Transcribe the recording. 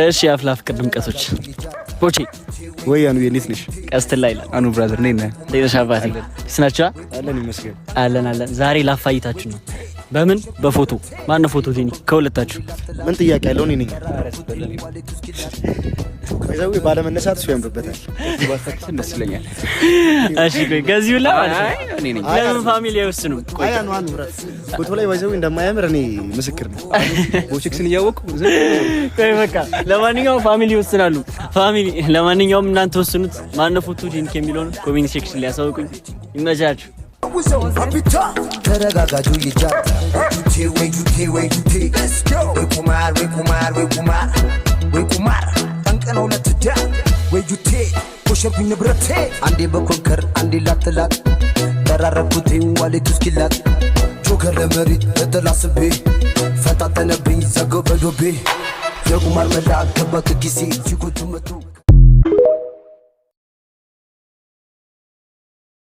እሺ አፍላፍ ቅድም ቀሶች ቦቼ ወይ ያኑ የኔት ነሽ ቀስትላ ይላል አኑ ብራዘር ነኝ ነኝ ለሻባቲ ስናቻ አለን ይመስገን አለን ዛሬ ላፋይታችሁ ነው በምን በፎቶ ማን ነው ፎቶ ቴኒ ከሁለታችሁ ምን ጥያቄ ያለው እኔ ነኝ ወይዘው ባለመነሳት እሱ ያምርበታል ባስተክስ መስለኛል እሺ ቆይ ገዚውላ እኔ ነኝ ለምን ፋሚሊ አይወስኑ ቆይ አኑ ብራዘር ፎቶ ላይ ወይዘው እንደማያምር እኔ ምስክር ነኝ ቦቼክስን እያወቁ ቆይ በቃ ለማንኛውም ፋሚሊ ይወስናሉ ፋሚሊ ለማንኛውም እናንተ ወስኑት ማን ነው ፎቶ ቴኒ ከሚለው ኮሜንት ሴክሽን ላይ ያሳውቁኝ ይመቻችሁ ተረጋጋጁ ይጃ let's go we kumar ጠንቀነው ለትዳ ወይ ጁቴ ኮሸብኝ ንብረቴ አንዴ በኮንከር አንዴ ላጥላት ተራረኩት ዋሌት እስኪላት ጆከር ለመሪት ለተላስቤ ፈጣጠነብኝ ዘገበዶቤ የቁማር መላክ ተበክ ጊዜ ሲጎቱ መቱ